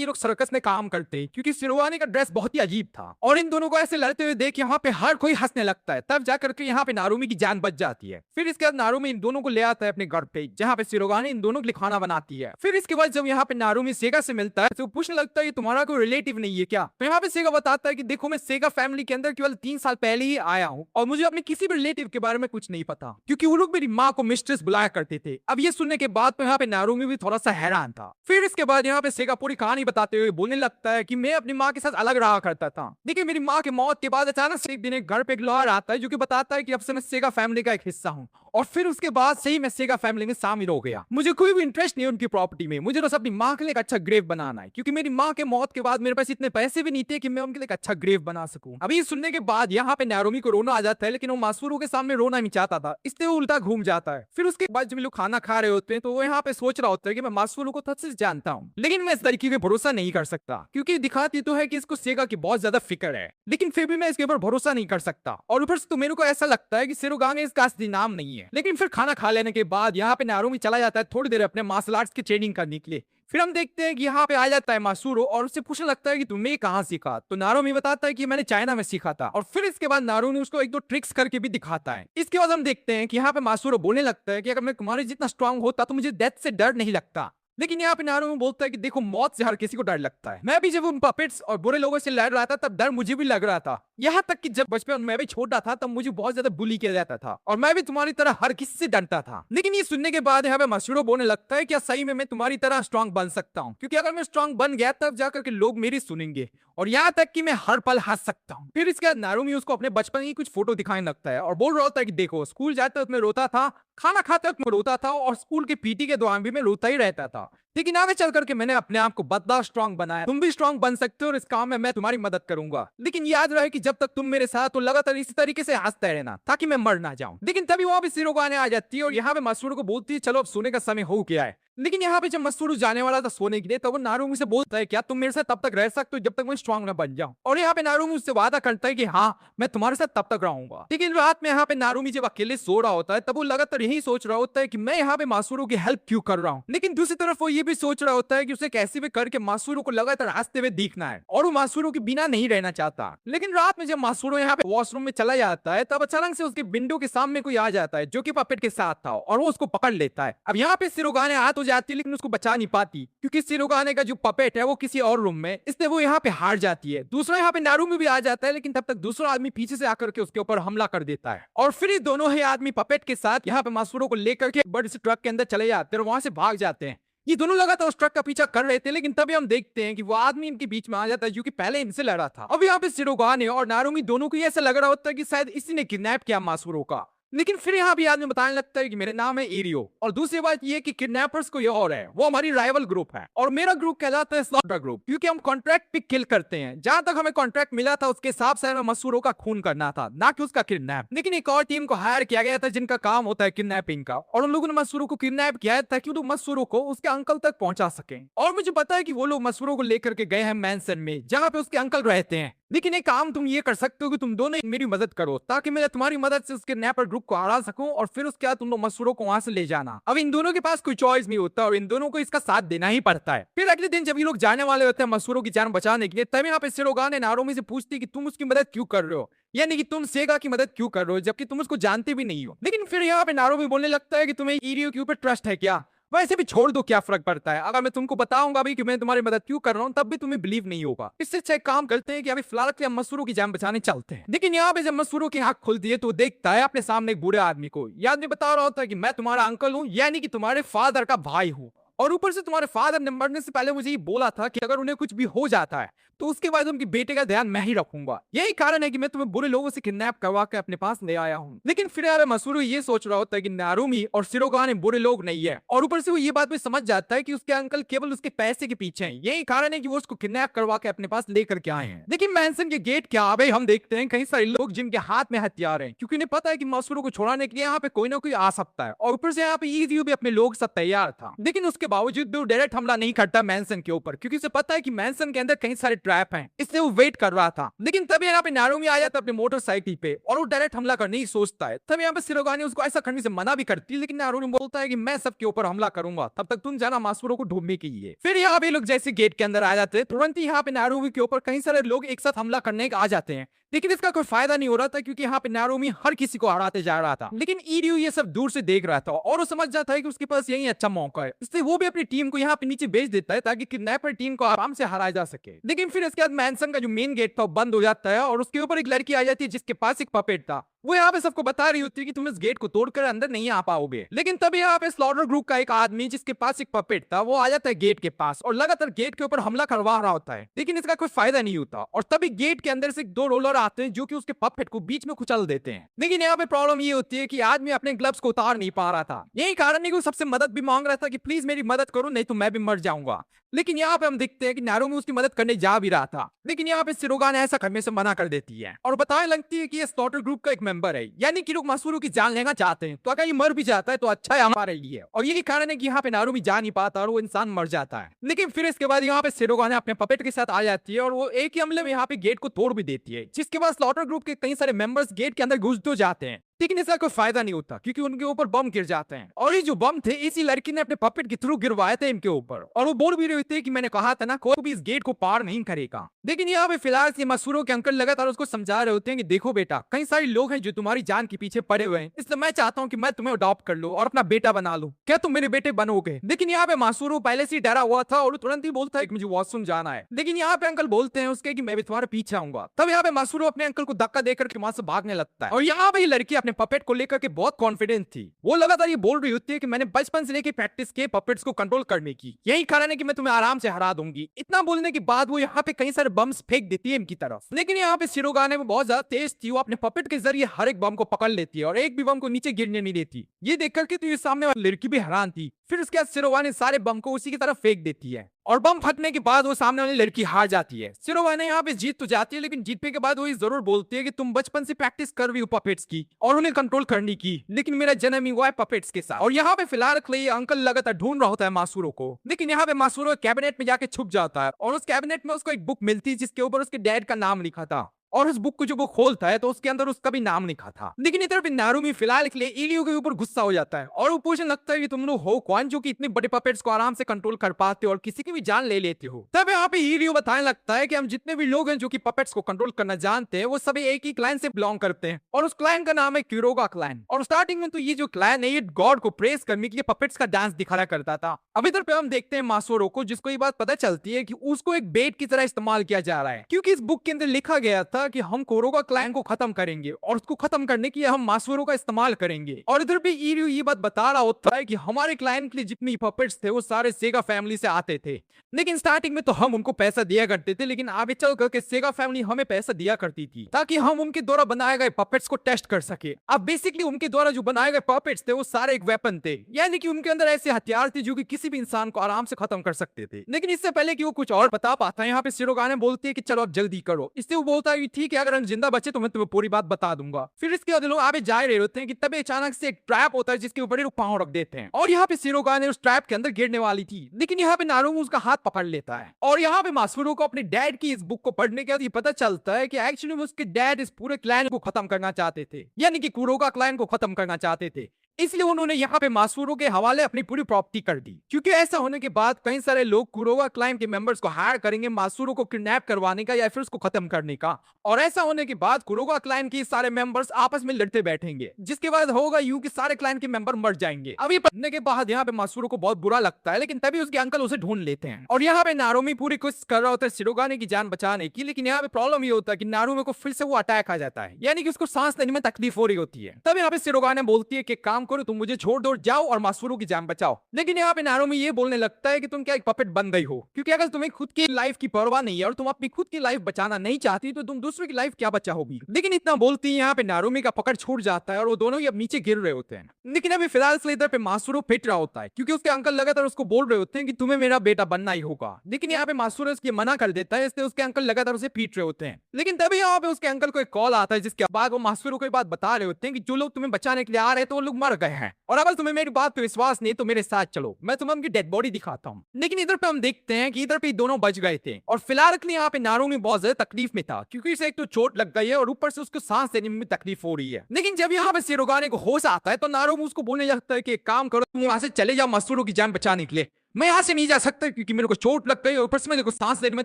ये लोग सर्कस में काम करते हैं, क्योंकि सिरुगाने का ड्रेस बहुत ही अजीब था और इन दोनों को ऐसे लड़ते हुए देख यहाँ पे हर कोई हंसने लगता है। तब जाकर के यहाँ पे नारुमी की जान बच जाती है। फिर इसके बाद नारुमी इन दोनों को ले आता है अपने घर पे, जहाँ पे सिरुगाने इन दोनों के लिए खाना बनाती है। फिर इसके बाद जब यहाँ पे नारुमी सेगा से मिलता है तो पूछने लगता है तुम्हारा कोई रिलेटिव नहीं है क्या? तो यहाँ पे सेगा बताता है कि देखो, मैं सेगा फैमिली के अंदर केवल 3 साल पहले ही आया हूँ और मुझे अपने किसी भी रिलेटिव के बारे में कुछ नहीं पता, क्योंकि वो लोग मेरी माँ को मिस्ट्रेस बुलाया करते थे। अब ये सुनने के बाद तो यहाँ पे नारुमी भी थोड़ा सा हैरान था। फिर इसके बाद यहाँ पे सेगा पूरी कहानी बताते हुए बोलने लगता है कि मैं अपनी माँ के साथ अलग रहा करता था। देखिए, मेरी माँ की मौत के बाद अचानक से एक दिन एक घर पे एक लॉयर आता है जो कि बताता है कि अब से मैं सेगा फैमिली का एक हिस्सा हूँ। और फिर उसके बाद से ही मैं सेगा फैमिली में शामिल हो गया। मुझे कोई भी इंटरेस्ट नहीं है उनकी प्रॉपर्टी में, मुझे बस अपनी माँ के लिए एक अच्छा ग्रेव बनाना है, क्योंकि मेरी माँ के मौत के बाद मेरे पास इतने पैसे भी नहीं थे कि मैं उनके लिए एक अच्छा ग्रेव बना सकूं। अभी सुनने के बाद यहाँ पे नारुमी को रोना आ जाता है, लेकिन वो मासूरो के सामने रोना नहीं चाहता था, इसलिए वो उल्टा घूम जाता है। फिर उसके बाद जब लोग खाना खा रहे होते हैं तो वो यहाँ पे सोच रहा होता है कि मैं मासूरो को अच्छे से जानता हूँ, लेकिन मैं इस तरीके पे भरोसा नहीं कर सकता, क्योंकि दिखाती तो है कि इसको सेगा की बहुत ज्यादा फिक्र है, लेकिन फिर भी मैं इसके ऊपर भरोसा नहीं कर सकता। और ऊपर से तो मेरे को ऐसा लगता है कि सिरुगाने इसका असली नाम नहीं है। लेकिन फिर खाना खा लेने के बाद यहाँ पे नारुमी चला जाता है थोड़ी देर अपने मार्शल आर्ट्स की ट्रेनिंग करने के लिए। फिर हम देखते हैं कि यहाँ पे आ जाता है मासूरो और उससे पूछने लगता है कि तुमने कहाँ सीखा? तो नारुमी बताता है कि मैंने चाइना में सीखा था। और फिर इसके बाद नारुमी उसको एक दो ट्रिक्स करके भी दिखाता है। इसके बाद हम देखते हैं कि यहाँ पे मासूरो बोलने लगता है कि अगर मैं तुम्हारे जितना स्ट्रांग होता तो मुझे डेथ से डर नहीं लगता। लेकिन यहाँ पे नारुमी बोलता है कि देखो, मौत से हर किसी को डर लगता है। मैं भी जब उन पपेट्स और बुरे लोगों से लड़ रहा था तब डर मुझे भी लग रहा था, यहाँ तक कि जब बचपन में भी छोटा था तब मुझे बहुत ज्यादा बुली किया जाता था और मैं भी तुम्हारी तरह हर किसी से डरता था। लेकिन ये सुनने के बाद यहाँ पे मासूरो बोलने लगता है क्या सही में मैं तुम्हारी तरह स्ट्रांग बन सकता हूँ? क्योंकि अगर मैं स्ट्रांग बन गया तब जाकर के लोग मेरी सुनेंगे और यहाँ तक कि मैं हर पल हंस सकता हूँ। फिर इसके बाद नारुमी उसको अपने बचपन की कुछ फोटो दिखाने लगता है और बोल रहा होता है कि देखो, स्कूल जाते वक्त मैं रोता था, खाना खाते वक्त मैं रोता था और स्कूल के पीटी के दौरान भी मैं रोता ही रहता था, लेकिन आगे चल करके मैंने अपने आप को बदला, स्ट्रांग बनाया। तुम भी स्ट्रांग बन सकते हो और इस काम में मैं तुम्हारी मदद करूंगा, लेकिन याद रहे कि जब तक तुम मेरे साथ तो लगातार इसी तरीके से हंसते रहना ताकि मैं मर ना जाऊं। लेकिन तभी वहां पे सिरुगाने आ जाती है और यहाँ पे मासूरो को बोलती है चलो अब सोने का समय हो गया है। लेकिन यहाँ पे जब मासूरो जाने वाला था सोने के लिए तो वो नारुमी से बोलता है क्या तुम मेरे साथ तब तक रह सकते हो जब तक मैं स्ट्रांग ना बन जाऊं? और यहाँ पे नारुमी उससे वादा करता है कि हाँ, मैं तुम्हारे साथ तब तक रहूंगा। लेकिन रात में यहाँ पे नारुमी जब अकेले सो रहा होता है तब वो लगातार यही सोच रहा होता है कि मैं यहाँ पे मासूरो की हेल्प क्यों कर रहा हूँ। लेकिन दूसरी तरफ वो ये भी सोच रहा होता है कि उसे कैसे भी करके मासूरो को लगातार हंसते हुए दिखना है और वो मासूरो के बिना नहीं रहना चाहता। लेकिन रात में जब मासूरो यहाँ पे वॉशरूम में चला जाता है तब अचानक से उसके विंडो के सामने कोई आ जाता है जो कि पपेट के साथ था और वो उसको पकड़ लेता है। अब यहाँ पे सिरुगाने हाथ हो जाती है लेकिन उसको बचा नहीं पाती, क्योंकि सिरुगाने का जो पपेट है वो किसी और रूम में, इसलिए वो यहाँ पे हार जाती है। दूसरा यहाँ पे नारुमी भी आ जाता है, लेकिन तब तक दूसरा आदमी पीछे से आकर के उसके ऊपर हमला कर देता है और फिर ये दोनों ही आदमी पपेट के साथ यहाँ पे मासूरो को लेकर के बड़े से ट्रक के अंदर चले जाते हैं और वहां से भाग जाते हैं। ये दोनों लगातार उस ट्रक का पीछा कर रहे थे, लेकिन तभी हम देखते हैं कि वो आदमी इनके बीच में आ जाता है जो कि पहले इनसे लड़ा था। अब यहाँ पे सिरुगाने और नारुमी दोनों को ऐसा लग रहा होता है कि शायद इसी ने किडनैप किया मासूरो का। लेकिन फिर यहाँ भी आदमी बताने लगता है कि मेरा नाम है इरियो और दूसरी बात ये कि किडनैपर्स को ये और है, वो हमारी राइवल ग्रुप है और मेरा ग्रुप कहलाता है स्लॉटर ग्रुप, क्योंकि हम कॉन्ट्रैक्ट पे किल करते हैं। जहां तक हमें कॉन्ट्रैक्ट मिला था उसके हिसाब से हमें मासूरो का खून करना था, ना कि उसका किडनैप। लेकिन एक और टीम को हायर किया गया था जिनका काम होता है किडनैपिंग का, और उन लोगों ने मासूरो को किडनैप किया है ताकि वो मासूरो को उसके अंकल तक पहुंचा सके। और मुझे पता है कि वो लोग मासूरो को लेकर के गए हैं मैंसन में जहाँ पे उसके अंकल रहते हैं। लेकिन एक काम तुम ये कर सकते हो कि तुम दोनों मेरी मदद करो ताकि मैं तुम्हारी मदद से उसके किडनैपर ग्रुप को हरा सकूं और फिर उसके बाद तुम लोग मासूरो को वहां से ले जाना। अब इन दोनों के पास कोई चॉइस नहीं होता और इन दोनों को इसका साथ देना ही पड़ता है। फिर अगले दिन जब ये लोग जाने वाले होते हैं मासूरो की जान बचाने के लिए, तभी यहाँ पे सिरुगाने नारुमी से पूछती कि तुम उसकी मदद क्यों कर रहे हो, यानी कि तुम सेगा की मदद क्यों कर रहे हो जबकि तुम उसको जानते भी नहीं हो। लेकिन फिर यहाँ पे नारुमी बोलने लगता है कि तुम्हें इरियो के ऊपर ट्रस्ट है क्या? वैसे भी छोड़ दो, क्या फर्क पड़ता है, अगर मैं तुमको बताऊंगा भी कि मैं तुम्हारी मदद क्यों कर रहा हूँ तब भी तुम्हें बिलीव नहीं होगा। इससे अच्छा काम करते हैं कि अभी फिलहाल के हम मासूरो की जान बचाने चलते हैं। लेकिन यहाँ पे जब मासूरो की आंख खुलती है तो देखता है अपने सामने एक बूढ़े आदमी को। यह आदमी बता रहा होता है कि मैं तुम्हारा अंकल हूँ, यानी कि तुम्हारे फादर का भाई हूँ और ऊपर से तुम्हारे फादर ने मरने से पहले मुझे ये बोला था कि अगर उन्हें कुछ भी हो जाता है तो उसके बाद उनके बेटे का ध्यान मैं ही रखूंगा। यही कारण है कि मैं तुम्हें बुरे लोगों से किडनैप करवा के अपने पास ले आया हूँ। लेकिन फिर यार मसूरू ये सोच रहा होता है कि नारुमी और शिरोगाने बुरे लोग नहीं है, और ऊपर से वो ये बात भी समझ जाता है कि उसके अंकल केवल उसके पैसे के पीछे हैं। यही कारण है कि वो उसको किडनैप करवा के अपने पास लेकर के आए हैं। लेकिन मैंसन के गेट के आगे हम देखते हैं कई सारे लोग जिनके हाथ में हथियार हैं, क्योंकि उन्हें पता है कि मसूरू को छुड़ाने के लिए यहाँ पे कोई ना कोई आ सकता है। और ऊपर से यहाँ पे ईजीयू भी अपने लोग सब तैयार था, लेकिन उसके बावजूद भी वो डायरेक्ट हमला नहीं करता मैंसन के ऊपर, क्योंकि उसे पता है कि मैंसन के अंदर कई सारे ट्रैप हैं, इसलिए वो वेट कर रहा था। लेकिन तभी यहाँ पे नारुमी आ जाता है अपने मोटरसाइकिल पे और वो डायरेक्ट हमला करने ही सोचता है। तब यहाँ पे शिरोगाने उसको ऐसा करने से मना भी करती है, लेकिन नारुमी बोलता है कि मैं सबके ऊपर हमला करूंगा, तब तक तुम जाना मासूरो को ढूंढने के लिए। फिर यहाँ पे लोग जैसे गेट के अंदर आ जाते हैं, तुरंत ही यहाँ पे नारुमी के ऊपर कई सारे लोग एक साथ हमला करने आ जाते हैं। लेकिन इसका कोई फायदा नहीं हो रहा था, क्योंकि यहाँ पे नारुमी हर किसी को हराते जा रहा था। लेकिन ईरियो ये सब दूर से देख रहा था और वो समझ जाता है कि उसके पास यही अच्छा मौका है, इसलिए वो भी अपनी टीम को यहाँ पे नीचे भेज देता है ताकि किडनैपर टीम को आराम से हराया जा सके। लेकिन फिर इसके बाद मैंसन का जो मेन गेट था वो बंद हो जाता है और उसके ऊपर एक लड़की आ जाती है जिसके पास एक पपेट था। वो यहाँ पे सबको बता रही होती है कि तुम इस गेट को तोड़कर अंदर नहीं आ पाओगे। लेकिन तभी यहाँ पे स्लॉटर ग्रुप का एक आदमी जिसके पास एक पपेट था वो आ जाता है गेट के पास और लगातार गेट के ऊपर हमला करवा रहा होता है, लेकिन इसका कोई फायदा नहीं होता। और तभी गेट के अंदर से दो रोलर आते हैं जो कि उसके पपेट को बीच में कुचल देते हैं। लेकिन यहाँ पे प्रॉब्लम ये होती है कि आदमी अपने ग्लव्स को उतार नहीं पा रहा था। यही कारण है कि वो सबसे मदद भी मांग रहा था कि प्लीज मेरी मदद करो, नहीं तो मैं भी मर जाऊंगा। लेकिन यहाँ पे हम देखते हैं कि नारुमी उसकी मदद करने जा भी रहा था, लेकिन यहाँ पे शिरोगाने ऐसा करने से मना कर देती है और बताने लगती है कि ये स्लॉटर ग्रुप का एक मेंबर है, यानी कि लोग मसूरू की जान लेना चाहते हैं, तो अगर ये मर भी जाता है तो अच्छा है हमारे लिए। और यही कारण है कि यहाँ पे नारुमी जा नहीं पाता और वो इंसान मर जाता है। लेकिन फिर इसके बाद यहाँ पे शिरोगाने अपने पपेट के साथ आ जाती है और वो एक ही हमले में यहाँ पे गेट को तोड़ भी देती है, जिसके बाद स्लॉटर ग्रुप के कई सारे मेंबर्स गेट के अंदर घुस तो जाते हैं, लेकिन इसका कोई फायदा नहीं होता क्योंकि उनके ऊपर बम गिर जाते हैं। और ये जो बम थे इसी लड़की ने अपने पपेट के थ्रू गिरवाए थे इनके ऊपर, और वो बोल भी रहे थे कि मैंने कहा था ना कोई भी इस गेट को पार नहीं करेगा। लेकिन यहाँ पे फिलहाल से मसूरो के अंकल लगातार उसको समझा रहे होते हैं कि देखो बेटा, कई सारे लोग हैं जो तुम्हारी जान के पीछे पड़े हुए हैं, इसलिए मैं चाहता हूँ कि मैं तुम्हें अडॉप्ट कर लूं और अपना बेटा बना लूं, क्या तुम मेरे बेटे बनोगे? लेकिन यहाँ पे मसूरो पहले से डरा हुआ था और तुरंत ही बोलता है कि मुझे वॉशरूम जाना है। लेकिन यहाँ पे अंकल बोलते हैं उसके कि मैं भी तुम्हारे पीछे आऊंगा। तब यहाँ पे मसूरो अपने अंकल को धक्का देकर के वहां से भागने लगता है और यहाँ पे लड़की अपने पपेट को लेकर के बहुत कॉन्फिडेंट थी। वो लगातार ये बोल रही होती है कि मैंने बचपन से लेकर प्रैक्टिस किए पपेट्स को कंट्रोल करने की, यही कारण है कि मैं तुम्हें आराम से हरा दूंगी। इतना बोलने के बाद वो यहाँ पे कई सारे बम्स फेंक देती है इनकी तरफ। लेकिन यहाँ पे शिरोगाने में बहुत ज्यादा तेज थी, वो अपने पपेट के जरिए हर एक बम को पकड़ लेती है और एक भी बम को नीचे गिरने नहीं देती। ये देख करके तो ये सामने वाली लड़की भी हैरान थी। फिर उसके बाद शिरोगाने सारे बम को उसी की तरफ फेंक देती है और बम फटने के बाद वो सामने वाली लड़की हार जाती है। शिरोगाने यहाँ पे जीत तो जाती है, लेकिन जीतने के बाद वो ये जरूर बोलती है कि तुम बचपन से प्रैक्टिस कर रही हो पपेट्स की और उन्हें कंट्रोल करने की, लेकिन मेरा जन्म ही हुआ है पपेट्स के साथ। और यहाँ पे फिलहाल ये अंकल लगातार ढूंढ रहा होता है मासूरो को, लेकिन यहाँ पे मासूरो कैबिनेट में जाके छुप जाता है और उस कैबिनेट में उसको एक बुक मिलती है जिसके ऊपर उसके डैड का नाम लिखा था, और उस बुक को जो वो खोलता है तो उसके अंदर उसका भी नाम लिखा था। लेकिन इधर पे नारुमी फिलहाल के लिए इरियो के ऊपर गुस्सा हो जाता है और वो पूछने लगता है कि तुम लोग हो कौन जो कि इतने बड़े पपेट्स को आराम से कंट्रोल कर पाते हो और किसी की भी जान ले लेते हो। तब यहाँ पे इरियो बताने लगता है कि हम जितने भी लोग हैं जो कि पपेट्स को कंट्रोल करना जानते हैं वो सभी एक ही क्लैन से बिलोंग करते हैं और उस क्लैन का नाम है क्यूरोगा क्लैन। और स्टार्टिंग में तो ये जो क्लैन है ये गॉड को प्रेस करने के लिए पपेट्स का डांस दिखाया करता था। अब इधर पे हम देखते हैं मासूरो को, जिसको ये बात पता चलती है कि उसको एक बेट की तरह इस्तेमाल किया जा रहा है, क्योंकि इस बुक के अंदर लिखा गया था कि हम कोरोगा क्लैन को खत्म करेंगे और उसको खत्म करने के लिए हम मासूरो का इस्तेमाल करेंगे। और इधर पे इरियो ये बात बता रहा होता है कि हमारे क्लैन के लिए जितने पपेट्स थे वो सारे सेगा फैमिली से आते थे, लेकिन स्टार्टिंग में तो हम उनको पैसा दिया करते थे, लेकिन आगे चल करके सेगा फैमिली हमें पैसा दिया करती थी ताकि हम उनके द्वारा बनाए गए पपेट्स को टेस्ट कर सके। अब बेसिकली उनके द्वारा जो बनाए गए पपेट्स थे वो सारे एक वेपन थे, यानी कि उनके अंदर ऐसे हथियार थे जो कि किसी भी इंसान को आराम से खत्म कर सकते थे। लेकिन इससे पहले कि वो कुछ और बता पाता है, यहाँ पे शिरोगाने बोलती है कि चलो अब जल्दी करो। इससे वो बोलता है कि ठीक है, अगर हम जिंदा बचे तो मैं तुम्हें पूरी बात बता दूंगा। फिर इसके बाद लोग आगे जा रहे होते हैं कि तभी अचानक से एक ट्रैप होता है जिसके ऊपर ये लोग पांव रख देते हैं और यहाँ पे शिरोगाने उस ट्रैप के अंदर गिरने वाली थी, लेकिन यहाँ पे नारुमी उसका हाथ पकड़ लेता है और यहाँ पे मासूरो को अपने डैड की इस बुक को पढ़ने के बाद ये पता चलता है कि एक्चुअली उसके डैड इस पूरे क्लैन को खत्म करना चाहते थे, यानी कि कुरोगा क्लैन को खत्म करना चाहते थे। इसलिए उन्होंने यहाँ पे मासूरो के हवाले अपनी पूरी प्रॉपर्टी कर दी, क्योंकि ऐसा होने के बाद कई सारे लोग कुरोगा क्लाइन के मेंबर्स को हायर करेंगे मासूरो को किडनैप करवाने का या फिर उसको खत्म करने का। और ऐसा होने के बाद कुरोगा क्लाइन के सारे मेंबर्स आपस में लड़ते बैठेंगे, जिसके बाद होगा यूं कि सारे क्लाइन के मेंबर मर जाएंगे। अब ये पढ़ने के बाद यहाँ पे मासूरो को बहुत बुरा लगता है, लेकिन तभी उसके अंकल उसे ढूंढ लेते हैं और यहाँ पे नारुमी पूरी कोशिश कर रहा होता है शिरोगाने की जान बचाने की, लेकिन यहाँ पे प्रॉब्लम ये होता है कि नारुमी को फिर से वो अटैक आ जाता है, यानी कि उसको सांस लेने में तकलीफ हो रही होती है। तब यहाँ पे शिरोगाने बोलती है कि काम काम करो, तुम मुझे छोड़ दो, जाओ और मासूरो की जान बचाओ। लेकिन यहाँ पे नारुमी ये बोलने लगता है कि तुम क्या एक पपेट बन गई हो, क्योंकि अगर तुम्हें खुद की लाइफ की परवाह नहीं है और तुम अपनी खुद की लाइफ बचाना नहीं चाहती तो तुम दूसरों की लाइफ क्या बचाओगी। लेकिन इतना बोलती है यहाँ पे नारुमी का पकड़ छूट जाता है और वो दोनों ही अब नीचे गिर रहे होते हैं। लेकिन अभी फिलहाल से इधर पे मासूरो पिट रहा होता है क्योंकि उसके अंकल लगातार उसको बोल रहे होते हैं कि तुम्हें मेरा बेटा बनना ही होगा। लेकिन यहाँ पे मासूरो इसकी मना कर देता है, इसलिए उसके अंकल लगातार उसे पीट रहे होते हैं। लेकिन तभी यहाँ पे उसके अंकल को एक कॉल आता है जिसके बाद वो मासूरो को बात बता रहे होते हैं कि जो लोग तुम्हें बचाने के लिए आ रहे थे वो लोग मर गए हैं, और अगर तुम्हें मेरी बात पे विश्वास नहीं तो मेरे साथ चलो, मैं तुम्हें उनकी डेड बॉडी दिखाता हूँ। लेकिन इधर पे हम देखते हैं कि इधर पे दोनों बच गए थे और फिलहाल के लिए यहाँ पे नारुमी बहुत ज्यादा तकलीफ में था क्योंकि इसे एक तो चोट लग गई है और ऊपर से उसको सांस लेने में तकलीफ हो रही है। लेकिन जब यहाँ पे शिरोगाने को होश आता है तो नारुमी उसको बोलने लगता है कि एक काम करो, तुम यहाँ से चले जाओ मासूरो की जान बचाने के लिए, मैं यहाँ से नहीं जा सकता क्योंकि मेरे को चोट लग गई और ऊपर से मेरे को सांस लेने में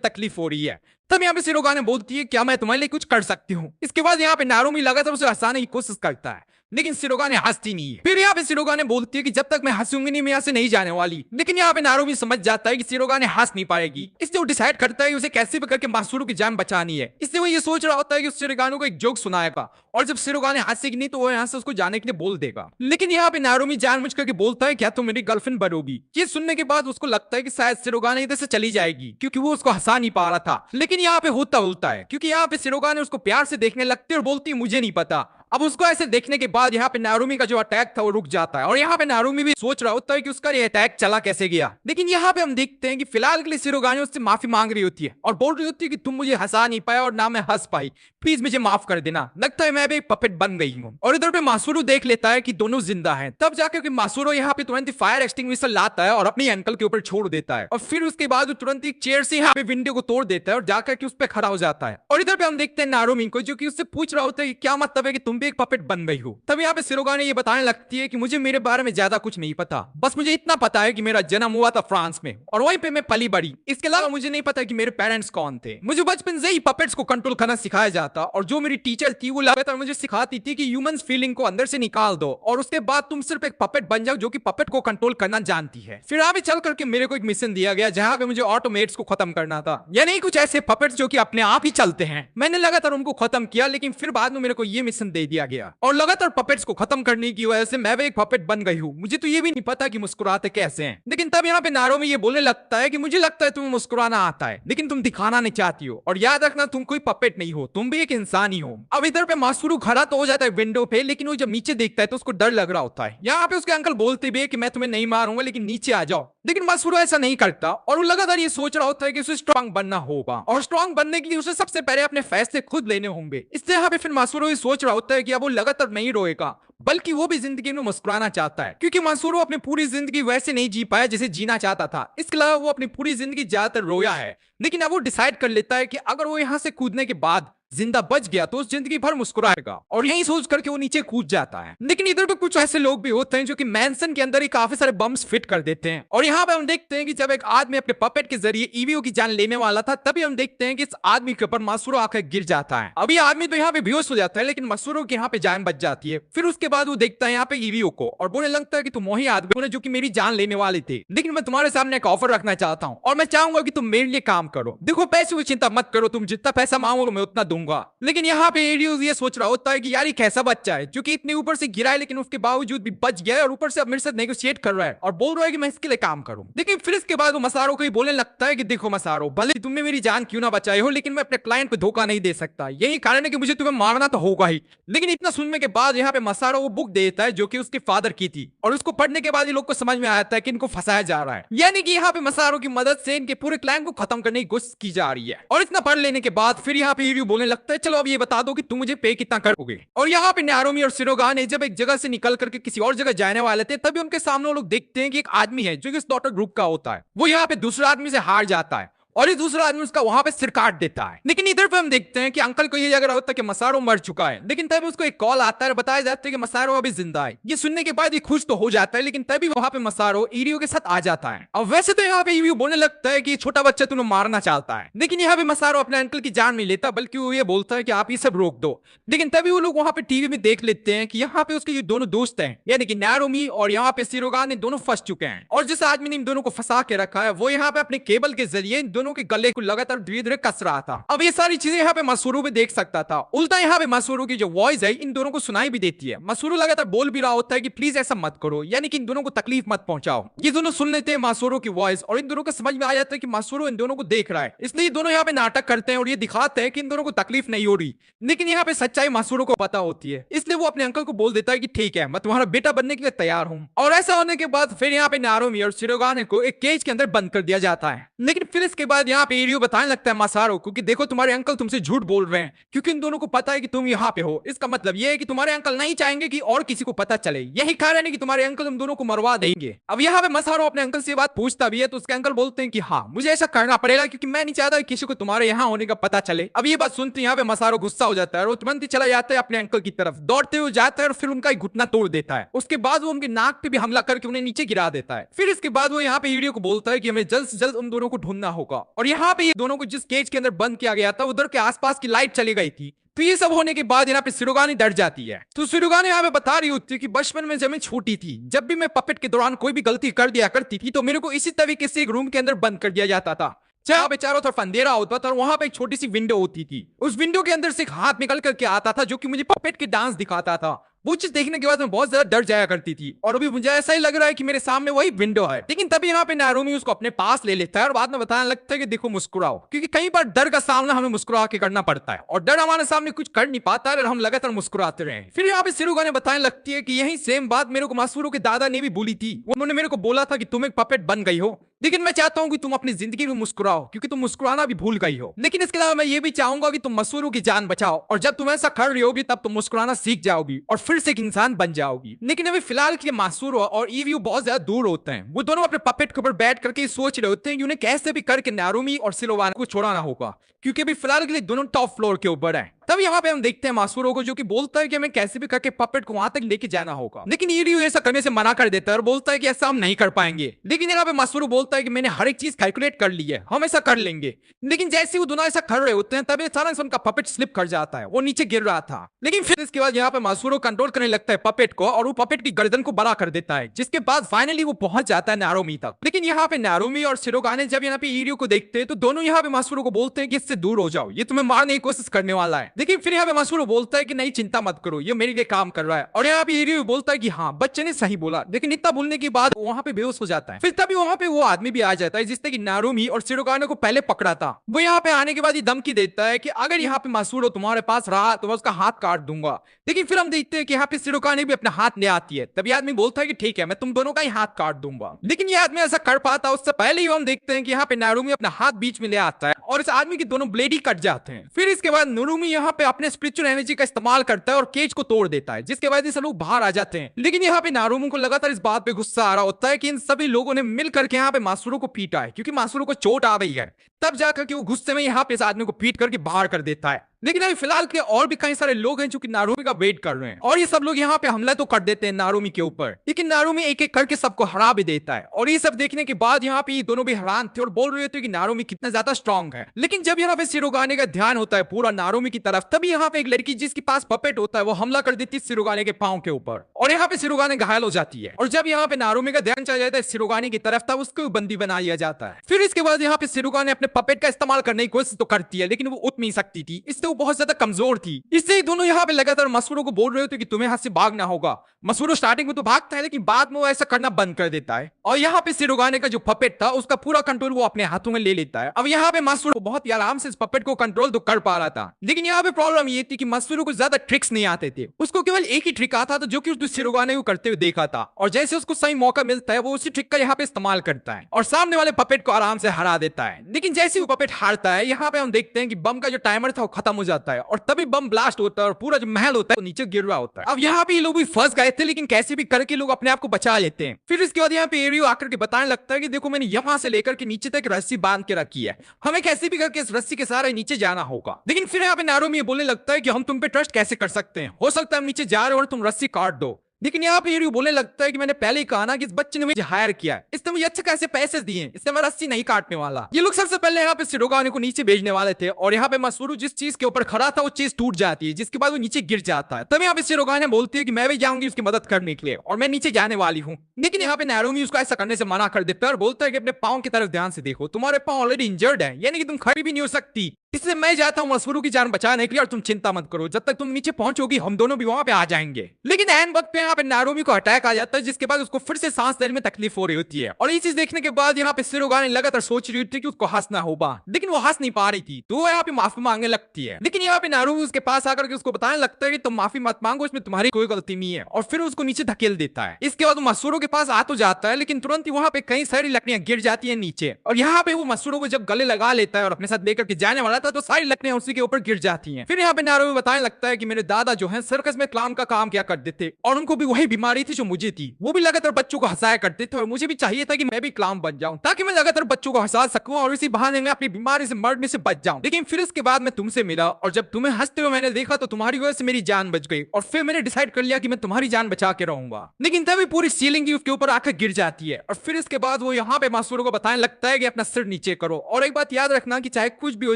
तकलीफ हो रही है। तब यहाँ पे शिरोगाने बोलती है क्या मैं तुम्हारे लिए कुछ कर सकती हूँ। इसके बाद यहाँ पे नारुमी लगातार उसे हंसाने की कोशिश करता है लेकिन शिरोगाने हंसती नहीं है। फिर यहाँ पे शिरोगाने बोलती है कि जब तक मैं हंसूंगी नहीं मैं यहाँ से नहीं जाने वाली। लेकिन यहाँ पे नारुमी समझ जाता है कि शिरोगाने हंस नहीं पाएगी, इसलिए वो डिसाइड करता है कि उसे कैसे भी करके मासूरो की जान बचानी है। इसलिए वो ये सोच रहा होता है कि उस शिरोगाने को एक जोक सुनाएगा और जब शिरोगाने हंसेगी नहीं तो वो यहाँ से उसको जाने के लिए बोल देगा। लेकिन यहाँ पे नारुमी जानबूझ करके बोलता है क्या तुम मेरी गर्लफ्रेंड बनोगी। ये सुनने के बाद उसको लगता है कि शायद शिरोगाने इधर से चली जाएगी क्योंकि वो उसको हंसा नहीं पा रहा था। लेकिन यहाँ पे होता है क्योंकि यहाँ पे शिरोगाने उसको प्यार से देखने लगती है और बोलती है मुझे नहीं पता। अब उसको ऐसे देखने के बाद यहाँ पे नारुमी का जो अटैक था वो रुक जाता है और यहाँ पे नारुमी भी सोच रहा होता है कि उसका ये अटैक चला कैसे गया। लेकिन यहाँ पे हम देखते हैं कि फिलहाल के लिए शिरोगाने उससे माफी मांग रही होती है और बोल रही होती है कि तुम मुझे हंसा नहीं पाया और ना मैं हंस पाई, प्लीज मुझे माफ कर देना, लगता है मैं भी एक पपेट बन गई हूँ। और इधर पे मासूरो देख लेता है कि दोनों जिंदा हैं। तब जाकर के मासूरो यहाँ पे तुरंत फायर एक्सटिंग्विशर लाता है और अपने अंकल के ऊपर छोड़ देता है और फिर उसके बाद वो तुरंत एक चेयर से यहाँ पे विंडो को तोड़ देता है और जाकर के उस पर खड़ा हो जाता है। और इधर पे हम देखते हैं नारुमी को जो कि उससे पूछ रहा होता है कि क्या मतलब है कि तुम भी एक पपेट बन गई हो। तब यहाँ पे शिरोगाने ये बताने लगती है कि मुझे मेरे बारे में ज्यादा कुछ नहीं पता, बस मुझे इतना पता है कि मेरा जन्म हुआ था फ्रांस में और वहीं पे मैं पली बड़ी। इसके अलावा मुझे नहीं पता कि मेरे पेरेंट्स कौन थे। मुझे बचपन से ही पपेट्स को कंट्रोल करना सिखाया जाता और जो मेरी टीचर थी वो लगातार मुझे सिखाती थी कि ह्यूमंस फीलिंग को अंदर से निकाल दो और उसके बाद तुम सिर्फ एक पपेट बन जाओ जो कि पपेट को कंट्रोल करना जानती है। फिर आगे चल करके मेरे को एक मिशन दिया गया जहां पे मुझे ऑटोमेट्स को खत्म करना था, यानी कुछ ऐसे पपेट्स जो कि अपने आप ही चलते हैं। मैंने लगातार उनको खत्म किया लेकिन फिर बाद में मेरे को ये मिशन दे दिया गया और लगातार पपेट्स को खत्म करने की वजह से मैं भी एक पपेट बन गई हूँ। मुझे तो ये भी नहीं पता कि मुस्कुराते कैसे हैं। लेकिन तब यहाँ पे नारुमी ये बोलने लगता है कि मुझे लगता है तुम्हें मुस्कुराना आता है लेकिन तुम दिखाना नहीं चाहती हो और याद रखना तुम कोई पपेट नहीं हो, तुम भी एक इंसान ही हो। अब इधर पे मासूरो खड़ा तो हो जाता है विंडो पे लेकिन वो जब नीचे देखता है तो उसको डर लग रहा होता है। यहाँ पे उसके अंकल बोलते भी है कि मैं तुम्हें नहीं मारूंगा लेकिन नीचे आ जाओ, लेकिन मासूरो ऐसा नहीं करता और वो लगातार ये सोच रहा होता है कि उसे स्ट्रांग बनना होगा और स्ट्रांग बनने के लिए उसे सबसे पहले अपने फैसले खुद लेने होंगे। इसलिए यहाँ पे फिर मासूरो ये सोच रहा होता है कि अब वो लगातार नहीं रोएगा बल्कि वो भी जिंदगी में मुस्कुराना चाहता है क्योंकि मासूरो अपनी पूरी जिंदगी वैसे नहीं जी पाया जैसे जीना चाहता था। इसके अलावा वो अपनी पूरी जिंदगी ज्यादातर रोया है लेकिन अब वो डिसाइड कर लेता है कि अगर वो यहाँ से कूदने के बाद जिंदा बच गया तो उस जिंदगी भर मुस्कुराएगा और यही सोच करके वो नीचे कूद जाता है। लेकिन इधर पे कुछ ऐसे लोग भी होते हैं जो कि मैंसन के अंदर ही काफी सारे बम्स फिट कर देते हैं और यहाँ पे हम देखते हैं कि जब एक आदमी अपने पपेट के जरिए ईवीओ की जान लेने वाला था तभी हम देखते हैं कि इस आदमी के ऊपर मासूरो आकर गिर जाता है। अभी आदमी तो यहाँ पे बेहोश हो जाता है लेकिन मासूरो की यहाँ पे जान बच जाती है। फिर उसके बाद वो देखता है यहाँ पे ईवीओ को और बोलने लगता है कि तुम वही आदमी हो जो कि मेरी जान लेने वाले थे, लेकिन मैं तुम्हारे सामने एक ऑफर रखना चाहता हूँ और मैं चाहूंगा कि तुम मेरे लिए काम करो। देखो पैसे की चिंता मत करो, तुम जितना पैसा मांगोगे मैं उतना दूंगा। लेकिन यहाँ पे एरियोस ये सोच रहा होता है कि यार ये कैसा बच्चा है जो कि इतने ऊपर से गिरा है लेकिन उसके बावजूद भी बच गया है और ऊपर से अब मेरे साथ नेगोशिएट कर रहा है और बोल रहा है कि मैं इसके लिए काम करूं। लेकिन फिर इसके बाद वो मसारो को ही बोलने लगता है कि देखो मसारो, भले तुमने मेरी जान क्यों ना बचाई हो लेकिन मैं अपने क्लाइंट पे धोखा नहीं दे सकता, यही कारण है कि मुझे तुम्हें मारना तो होगा ही। लेकिन इतना सुनने के बाद यहाँ पे मसारो वो बुक देता है जो कि उसके फादर की थी और उसको पढ़ने के बाद ये लोग को समझ में आता है कि इनको फंसाया जा रहा है, यानी कि यहाँ पे मसारो की मदद से इनके पूरे क्लाइंट को खत्म करने की कोशिश की जा रही है। और इतना पढ़ लेने के बाद फिर यहाँ पे बोलने लगता है चलो अब ये बता दो कि तुम मुझे पे कितना करोगे। और यहाँ पे नारुमी और शिरोगाने जब एक जगह से निकल करके किसी और जगह जाने वाले थे तभी उनके सामने वो लोग देखते हैं कि एक आदमी है जो कि इस डॉटर ग्रुप का होता है, वो यहाँ पे दूसरे आदमी से हार जाता है और ये दूसरा आदमी उसका वहां पे सिर काट देता है। लेकिन इधर पे हम देखते हैं कि अंकल को ये लग रहा होता है कि मसारो मर चुका है, लेकिन तभी उसको एक कॉल आता है और बताया जाता है कि मसारो अभी जिंदा है। ये सुनने के बाद ये खुश तो हो जाता है लेकिन तभी वहां पे मसारो इरियो के साथ आ जाता है। अब वैसे तो यहाँ पे इरियो बोलने लगता है कि छोटा बच्चा तुम्हें मारना चाहता है, लेकिन यहाँ पे मसारो अपने अंकल की जान नहीं लेता बल्कि वो ये बोलता है कि आप ये सब रोक दो। लेकिन तभी वो लोग वहां पे टीवी में देख लेते हैं कि यहाँ पे उसके जो दोनों दोस्त हैं यानी कि नारुमी और यहाँ पे शिरोगाने दोनों फंस चुके हैं और जिस आदमी ने इन दोनों को फंसा के रखा है वो यहाँ पे अपने केबल के जरिए इन दोनों दोनों के गले को लगातार धीरे धीरे कस रहा था। अब ये सारी चीजें यहाँ पे मसूरू भी देख सकता था। उल्टा यहाँ पे मसूरू की जो वॉइस है इन दोनों को सुनाई भी देती है। मसूरू लगातार बोल भी रहा होता है कि प्लीज ऐसा मत करो, यानी कि इन दोनों को तकलीफ मत पहुंचाओ। ये दोनों सुन लेते हैं मसूरू की वॉइस और इन दोनों को समझ में आ जाता है कि मसूरू इन दोनों को देख रहा है, इसलिए दोनों यहाँ पे नाटक करते हैं और ये दिखाते हैं कि इन दोनों को तकलीफ नहीं हो रही। लेकिन यहाँ पे सच्चाई मसूरू को पता होती है, इसलिए वो अपने अंकल को बोल देता है कि ठीक है, मैं तुम्हारा बेटा बनने के लिए तैयार हूँ। और ऐसा होने के बाद फिर यहाँ पे नारुमी और शिरोगाने को एक केज के अंदर बंद कर दिया जाता है। लेकिन फिर इसके बाद यहाँ पे इरियो बताने लगता है मसारो को कि देखो तुम्हारे अंकल तुमसे झूठ बोल रहे हैं, क्योंकि इन दोनों को पता है कि तुम यहाँ पे हो। इसका मतलब ये है कि तुम्हारे अंकल नहीं चाहेंगे कि और किसी को पता चले, यही कारण है कि तुम्हारे अंकल तुम दोनों को मरवा देंगे। अब यहाँ पे मसारो अपने अंकल से बात पूछता भी है तो उसके अंकल बोलते हैं कि हाँ, मुझे ऐसा करना पड़ेगा क्योंकि मैं नहीं चाहता किसी को तुम्हारे यहाँ होने का पता चले। अब ये बात सुनते यहाँ पे मसारो गुस्सा हो जाता है और तुरंत ही चला जाता है अपने अंकल की तरफ, दौड़ते हुए जाता है और फिर उनका घुटना तोड़ देता है। उसके बाद वो उनके नाक पे भी हमला करके उन्हें नीचे गिरा देता है। फिर इसके बाद वो यहाँ पे इरियो को बोलता है कि हमें जल्द से जल्द उन दोनों को ढूंढना होगा। और यहाँ पे ये दोनों को जिस केज के अंदर बंद किया गया था उधर के आसपास की लाइट चली गई थी। तो ये सब होने के बाद यहाँ पे शिरोगाने डर जाती है। तो शिरोगाने यहाँ पे बता रही होती है कि बचपन में जब मैं छोटी थी, जब भी मैं पपेट के दौरान कोई भी गलती कर दिया करती थी तो मेरे को इसी तरीके से एक रूम के अंदर बंद कर दिया जाता था जहाँ पे चारों तरफ अंधेरा होता था और वहां पे एक छोटी सी विंडो होती थी। उस विंडो के अंदर से एक हाथ निकल करके आता था जो कि मुझे पपेट के डांस दिखाता था। वो चीज देखने के बाद मैं बहुत ज्यादा डर जाया करती थी और अभी मुझे ऐसा ही लग रहा है कि मेरे सामने वही विंडो है। लेकिन तभी यहाँ पे नारुमी उसको अपने पास ले लेता है और बाद में बताने लगता है कि देखो मुस्कुराओ, क्योंकि कई बार डर का सामना हमें मुस्कुरा के करना पड़ता है और डर हमारे सामने कुछ कर नहीं पाता है, हम लगातार मुस्कुराते रहे। फिर यहाँ पे शिरोगाने बताने लगती है कि यही सेम बात मेरे को मसूरू के दादा ने भी बोली थी। उन्होंने मेरे को बोला था कि तुम एक पपेट बन गई हो, लेकिन मैं चाहता हूं कि तुम अपनी जिंदगी में मुस्कुराओ क्योंकि तुम मुस्कुराना भी भूल गई हो। लेकिन इसके अलावा मैं ये भी चाहूंगा कि तुम मसूरू की जान बचाओ और जब तुम ऐसा कर रही होगी तब तुम मुस्कुराना सीख जाओगी और फिर से एक इंसान बन जाओगी। लेकिन अभी फिलहाल के लिए मसूरू और इरियो बहुत ज्यादा दूर होते हैं। वो दोनों अपने पपेट के ऊपर बैठ करके सोच रहे होते हैं कि उन्हें कैसे भी करके नारुमी और शिरोगाने को छोड़ाना होगा, क्योंकि अभी फिलहाल के लिए दोनों टॉप फ्लोर के ऊपर है। तब यहाँ पे हम देखते हैं मसूरू को जो कि बोलता है कि हमें कैसे भी करके पपेट को वहां तक लेके जाना होगा, लेकिन इरियो ऐसा करने से मना कर देता है और बोलता है कि ऐसा हम नहीं कर पाएंगे। लेकिन यहाँ पे मसूरू बोलता है कि मैंने हर एक चीज कैलकुलेट कर ली है, हम ऐसा कर लेंगे। लेकिन जैसे वो दोनों ऐसा कर रहे होते हैं तभी अचानक से उनका पपेट स्लिप कर जाता है, वो नीचे गिर रहा था। लेकिन फिर इसके बाद यहाँ पे मसूरू कंट्रोल करने लगता है पपेट को और वो पपेट की गर्दन को बड़ा कर देता है, जिसके बाद फाइनली वो पहुंच जाता है नारुमी तक। लेकिन यहाँ पे नारुमी और शिरोगाने जब यहाँ पे इरियो को देखते हैं तो दोनों यहाँ पे मसूरू को बोलते हैं कि इससे दूर हो जाओ, ये तुम्हें मारने की कोशिश करने वाला है। लेकिन फिर यहाँ पे मसूरू बोलता है कि नहीं चिंता मत करो, ये मेरे लिए काम कर रहा है। और यहाँ पे इरियो बोलता है कि हाँ बच्चे ने सही बोला। लेकिन इतना बोलने के बाद वहां पे बेहोश हो जाता है। फिर तभी वहां पे वो आदमी भी आ जाता है जिसने कि नारुमी और शिरोगाने को पहले पकड़ा था। वो यहाँ पे आने के बाद ये धमकी देता है कि अगर यहाँ पे मसूरू तुम्हारे पास रहा तो मैं उसका हाथ काट दूंगा। लेकिन फिर हम देखते हैं कि यहाँ पे शिरोगाने भी अपना हाथ ले आती है। तभी आदमी बोलता है कि ठीक है, मैं तुम दोनों का ही हाथ काट दूंगा। लेकिन ये आदमी ऐसा कर पाता उससे पहले ही हम देखते हैं कि यहाँ पे नारुमी अपना हाथ बीच में ले आता है और इस आदमी के दोनों ब्लेड ही कट जाते हैं। फिर इसके बाद नारुमी यहाँ पे अपने स्पिरिचुअल एनर्जी का इस्तेमाल करता है और केज को तोड़ देता है, जिसके बाद ये लोग बाहर आ जाते हैं। लेकिन यहाँ पे नारुमी को लगातार इस बात पे गुस्सा आ रहा होता है कि इन सभी लोगों ने मिल करके यहाँ पे मसूरू को पीटा है, क्योंकि मसूरू को चोट आ गई है। तब जाकर के वो गुस्से में यहाँ पे इस आदमी को पीट करके बाहर कर देता है। लेकिन अभी फिलहाल के और भी कई सारे लोग हैं जो कि नारुमी का वेट कर रहे हैं और ये सब लोग यहाँ पे हमला तो कर देते हैं नारुमी के ऊपर, लेकिन नारुमी एक एक करके सबको हरा भी देता है। और ये सब देखने के बाद यहाँ पे ये दोनों भी हैरान थे और बोल रहे थे कि नारुमी कितना ज्यादा स्ट्रांग है। लेकिन जब यहाँ पे शिरोगाने का ध्यान होता है पूरा नारुमी की तरफ, तभी यहाँ पे एक लड़की जिसके पास पपेट होता है वो हमला कर देती है शिरोगाने के पांव के ऊपर और यहाँ पे शिरोगाने घायल हो जाती है। और जब यहाँ पे नारुमी का ध्यान चला जाता है शिरोगाने की तरफ तब उसको बंदी बना लिया जाता है। फिर इसके बाद यहाँ पे शिरोगाने अपने पपेट का इस्तेमाल करने की कोशिश तो करती है, लेकिन वो उठ नहीं सकती थी, इससे वो बहुत ज्यादा कमजोर थी। इससे दोनों यहाँ पे लगातार मसूरू को बोल रहे होते कि तुम्हें हाथ से भागना होगा। मसूरू स्टार्टिंग में तो भागता है लेकिन बाद में वो ऐसा करना बंद कर देता है और यहाँ पे शिरोगाने का जो पपेट था उसका पूरा कंट्रोल वो अपने हाथों में ले लेता है। अब यहाँ पे मसूरू बहुत ही आराम से इस पपेट को कंट्रोल तो कर पा रहा था, लेकिन यहाँ पे प्रॉब्लम ये थी कि मसूरू को ज्यादा ट्रिक्स नहीं आते थे। उसको केवल एक ही ट्रिक आता था जो कि उस शिरोगाने को करते हुए देखा था और जैसे उसको सही मौका मिलता है वो उसी ट्रिक का यहाँ पे इस्तेमाल करता है और सामने वाले पपेट को आराम से हरा देता है। लेकिन जैसे वो पपेट हारता है यहाँ पे हम देखते हैं कि बम का जो टाइमर था वो खत्म हो जाता है और तभी बम ब्लास्ट होता है और पूरा जो महल होता है वो नीचे गिर रहा होता है। अब यहाँ पे लोग भी फंस गए थे, लेकिन कैसे भी करके लोग अपने आप को बचा लेते हैं। फिर इसके बाद यहाँ पे एरियो आकर के बताने लगता है कि देखो मैंने यहाँ से लेकर के नीचे तक रस्सी बांध के रखी है, हमें कैसे भी करके इस रस्सी के सहारे नीचे जाना होगा। लेकिन फिर यहाँ पे नारुमी बोलने लगता है कि हम तुम पे ट्रस्ट कैसे कर सकते हैं, हो सकता है हम नीचे जा रहे हो और तुम रस्सी काट दो। लेकिन यहाँ पे यूरियो बोलने लगता है कि मैंने पहले ही कहा ना कि इस बच्चे ने मुझे हायर किया है, इसने मुझे अच्छे खासे पैसे दिए, इससे मैं रस्सी नहीं काटने वाला। ये लोग सबसे पहले यहाँ पे सिरोगाने को नीचे भेजने वाले थे और यहाँ पे मसूरू जिस चीज के ऊपर खड़ा था वो चीज टूट जाती है, जिसके बाद वो नीचे गिर जाता है। तब यहाँ पे सिरोगाने बोलती है कि मैं भी जाऊंगी उसकी मदद करने के लिए और मैं नीचे जाने वाली हूँ। लेकिन यहाँ पे नारुमी उसको ऐसा करने से मना कर देता है और बोलता है कि अपने पाँव की तरफ ध्यान से देखो, तुम्हारे पाँव ऑलरेडी इंजर्ड है, यानी कि तुम खड़ी भी नहीं हो सकती, इसलिए मैं जाता हूँ मसूरू की जान बचाने के लिए और तुम चिंता मत करो, जब तक तुम नीचे पहुंचोगी हम दोनों भी वहां पे आ जाएंगे। लेकिन एन वक्त पे यहाँ पे नारुमी को अटैक आ जाता है, जिसके बाद उसको फिर से सांस लेने में तकलीफ हो रही होती है। और ये चीज देखने के बाद यहाँ पे सिरोगाने लगातार सोच रही थी कि उसको हंसना होगा, लेकिन वो हंस नहीं पा रही थी, तो वो यहाँ पे माफी मांगने लगती है। लेकिन यहाँ पे नारुमी उसके पास आकर के उसको बताने लगता है कि तुम माफी मत मांगो, इसमें तुम्हारी कोई गलती नहीं है, और फिर उसको नीचे धकेल देता है। इसके बाद वो मसूरू के पास आ तो जाता है, लेकिन तुरंत ही वहां पे कई सारी लकड़ियां गिर जाती है नीचे, और यहाँ पे वो मसूरू को जब गले लगा लेता है और अपने साथ लेकर के जाने वाला था तो सारी लकड़ियां उसी के ऊपर गिर जाती हैं। फिर यहाँ पे नारुमी बताने लगता है कि मेरे दादा जो हैं सर्कस में क्लाउन का काम किया करते थे और उनको भी वही बीमारी थी जो मुझे थी, वो भी लगातार बच्चों को हंसाया करते थे और मुझे भी चाहिए था कि मैं भी क्लाउन बन जाऊं ताकि मैं लगातार बच्चों को हंसा सकूं और इसी बहाने में अपनी बीमारी से मरने से बच जाऊं। लेकिन फिर इसके बाद मैं तुमसे मिला और जब तुम्हें हंसते हुए मैंने देखा तो तुम्हारी वजह से मेरी जान बच गई और फिर मैंने डिसाइड कर लिया कि मैं तुम्हारी जान बचा के रहूंगा। लेकिन तभी पूरी सीलिंग की उसके ऊपर आकर गिर जाती है और फिर इसके बाद वो यहाँ पे मसूरू को बताने लगता है कि अपना सिर नीचे करो और एक बात याद रखना कि चाहे कुछ भी हो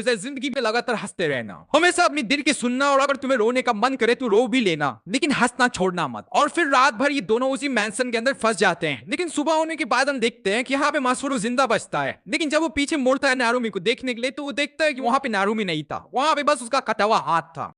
जाए जिंदगी में लगातार हंसते रहना, हमेशा अपनी दिल की सुनना, और अगर तुम्हें रोने का मन करे तो रो भी लेना, लेकिन हंसना छोड़ना मत। और फिर रात भर ये दोनों उसी मैंसन के अंदर फंस जाते हैं। लेकिन सुबह होने के बाद हम देखते हैं कि यहाँ पे मसूरू जिंदा बचता है, लेकिन जब वो पीछे मुड़ता है नारुमी को देखने के लिए तो वो देखता है कि वहां पे नारुमी नहीं था, वहां पे बस उसका कटा हुआ हाथ था।